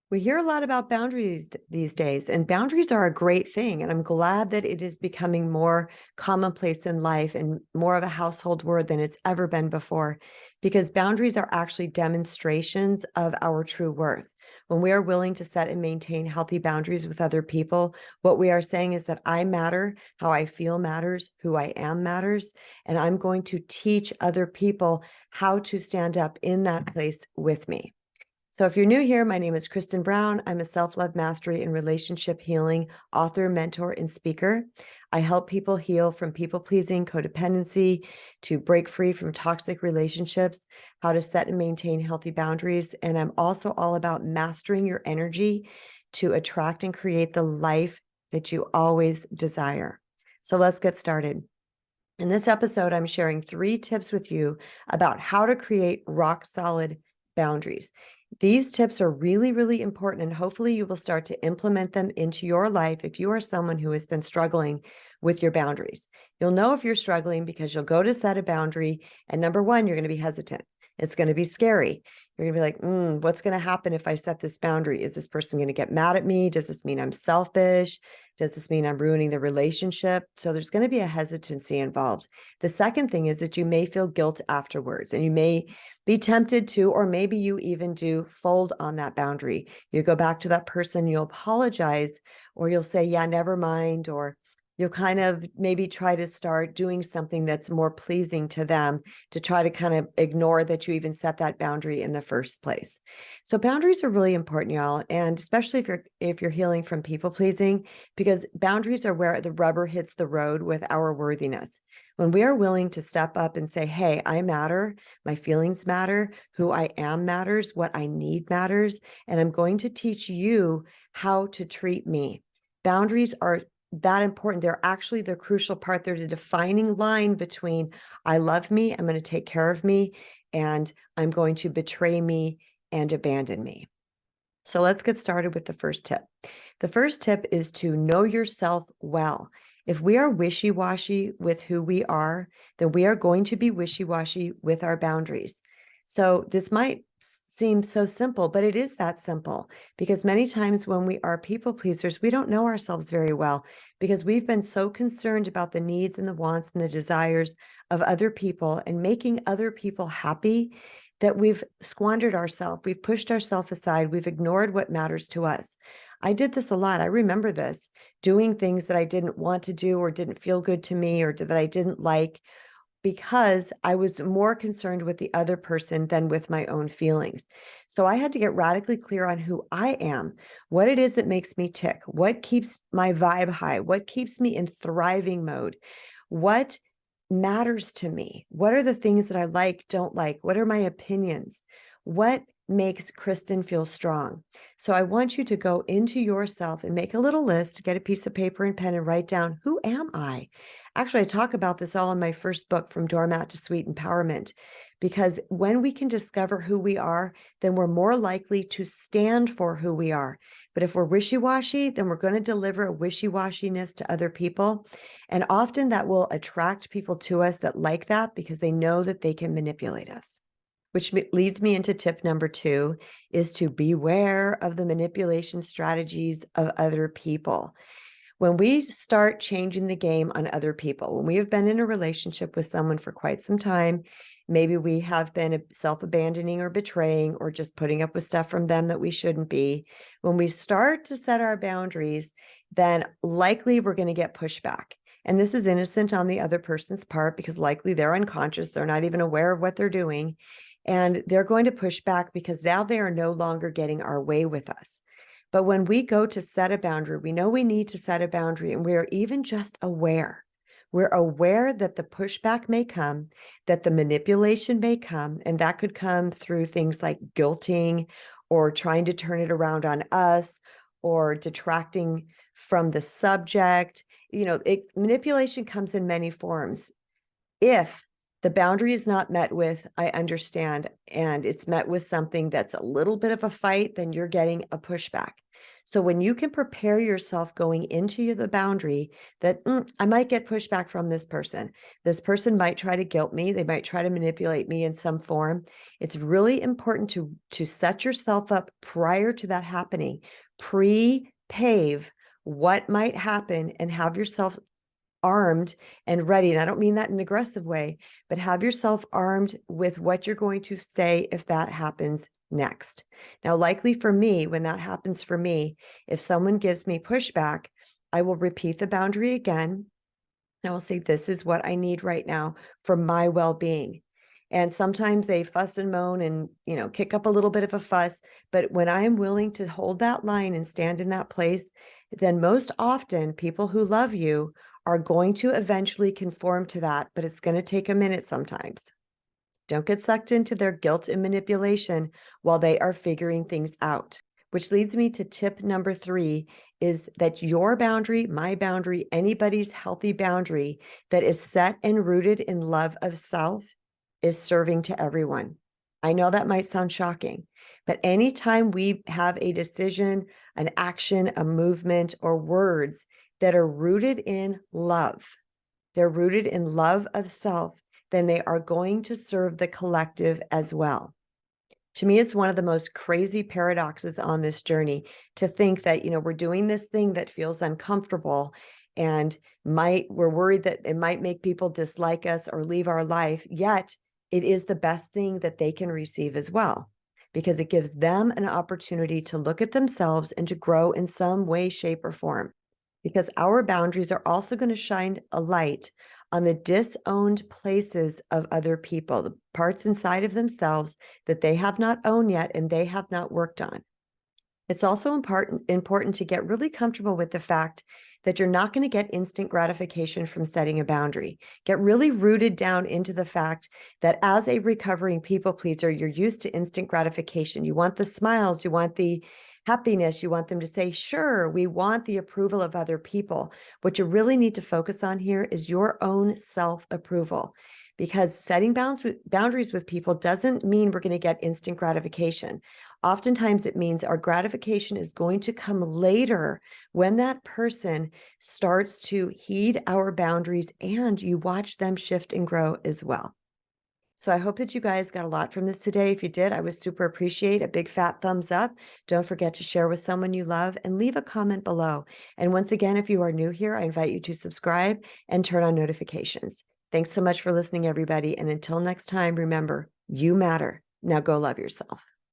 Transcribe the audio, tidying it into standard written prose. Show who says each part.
Speaker 1: We hear a lot about boundaries these days, and boundaries are a great thing. And I'm glad that it is becoming more commonplace in life and more of a household word than it's ever been before, because boundaries are actually demonstrations of our true worth. When we are willing to set and maintain healthy boundaries with other people, what we are saying is that I matter, how I feel matters, who I am matters, and I'm going to teach other people how to stand up in that place with me. So, if you're new here, my name is Kristen Brown. I'm a self love mastery and relationship healing author, mentor, and speaker. I help people heal from people pleasing, codependency, to break free from toxic relationships, how to set and maintain healthy boundaries. And I'm also all about mastering your energy to attract and create the life that you always desire. So, let's get started. In this episode, I'm sharing 3 tips with you about how to create rock solid boundaries. These tips are really, really important, and hopefully, you will start to implement them into your life if you are someone who has been struggling with your boundaries. You'll know if you're struggling because you'll go to set a boundary, and number one, you're going to be hesitant. It's going to be scary. You're going to be like, what's going to happen if I set this boundary? Is this person going to get mad at me? Does this mean I'm selfish? Does this mean I'm ruining the relationship? So there's going to be a hesitancy involved. The second thing is that you may feel guilt afterwards, and you may be tempted to, or maybe you even do fold on that boundary. You go back to that person, you'll apologize, or you'll say, yeah, never mind, or you'll kind of maybe try to start doing something that's more pleasing to them to try to kind of ignore that you even set that boundary in the first place. So boundaries are really important, y'all, and especially if you're healing from people pleasing, because boundaries are where the rubber hits the road with our worthiness. When we are willing to step up and say, hey, I matter, my feelings matter, who I am matters, what I need matters, and I'm going to teach you how to treat me. Boundaries are that important. They're actually the crucial part. They're the defining line between I love me, I'm going to take care of me, and I'm going to betray me and abandon me. So let's get started with the first tip. The first tip is to know yourself well. If we are wishy-washy with who we are, then we are going to be wishy-washy with our boundaries. So this might seem so simple, but it is that simple, because many times when we are people pleasers, we don't know ourselves very well because we've been so concerned about the needs and the wants and the desires of other people and making other people happy that we've squandered ourselves. We've pushed ourselves aside. We've ignored what matters to us. I did this a lot. I remember this, doing things that I didn't want to do or didn't feel good to me or that I didn't like, because I was more concerned with the other person than with my own feelings. So I had to get radically clear on who I am, what it is that makes me tick, what keeps my vibe high, what keeps me in thriving mode, what matters to me, what are the things that I like, don't like, what are my opinions, what makes Kristen feel strong. So I want you to go into yourself and make a little list, get a piece of paper and pen and write down, who am I? Actually, I talk about this all in my first book, From Doormat to Sweet Empowerment, because when we can discover who we are, then we're more likely to stand for who we are. But if we're wishy-washy, then we're going to deliver a wishy-washiness to other people. And often that will attract people to us that like that because they know that they can manipulate us. Which leads me into tip number 2, is to beware of the manipulation strategies of other people. When we start changing the game on other people, when we have been in a relationship with someone for quite some time, maybe we have been self-abandoning or betraying or just putting up with stuff from them that we shouldn't be. When we start to set our boundaries, then likely we're going to get pushback. And this is innocent on the other person's part because likely they're unconscious. They're not even aware of what they're doing. And they're going to push back because now they are no longer getting our way with us. But when we go to set a boundary, we know we need to set a boundary, and we're even just aware. We're aware that the pushback may come, that the manipulation may come, and that could come through things like guilting or trying to turn it around on us or detracting from the subject. Manipulation comes in many forms. If The boundary is not met with, I understand, and it's met with something that's a little bit of a fight, then you're getting a pushback. So when you can prepare yourself going into the boundary that I might get pushback from this person. This person might try to guilt me. They might try to manipulate me in some form. It's really important to set yourself up prior to that happening, pre-pave what might happen, and have yourself armed and ready. And I don't mean that in an aggressive way, but have yourself armed with what you're going to say if that happens next. Now, likely for me, when that happens for me, if someone gives me pushback, I will repeat the boundary again. And I will say, this is what I need right now for my well-being. And sometimes they fuss and moan and, kick up a little bit of a fuss. But when I am willing to hold that line and stand in that place, then most often people who love you are going to eventually conform to that, but it's going to take a minute sometimes. Don't get sucked into their guilt and manipulation while they are figuring things out. Which leads me to tip number 3, is that your boundary, my boundary, anybody's healthy boundary that is set and rooted in love of self is serving to everyone. I know that might sound shocking, but anytime we have a decision, an action, a movement, or words that are rooted in love, they're rooted in love of self, then they are going to serve the collective as well. To me, it's one of the most crazy paradoxes on this journey to think that, we're doing this thing that feels uncomfortable and we're worried that it might make people dislike us or leave our life, yet it is the best thing that they can receive as well, because it gives them an opportunity to look at themselves and to grow in some way, shape, or form. Because our boundaries are also going to shine a light on the disowned places of other people, the parts inside of themselves that they have not owned yet and they have not worked on. It's also important to get really comfortable with the fact that you're not going to get instant gratification from setting a boundary. Get really rooted down into the fact that as a recovering people pleaser, you're used to instant gratification. You want the smiles, you want the happiness, you want them to say, sure, we want the approval of other people. What you really need to focus on here is your own self-approval, because setting boundaries with people doesn't mean we're going to get instant gratification. Oftentimes it means our gratification is going to come later when that person starts to heed our boundaries and you watch them shift and grow as well. So I hope that you guys got a lot from this today. If you did, I would super appreciate a big fat thumbs up. Don't forget to share with someone you love and leave a comment below. And once again, if you are new here, I invite you to subscribe and turn on notifications. Thanks so much for listening, everybody. And until next time, remember, you matter. Now go love yourself.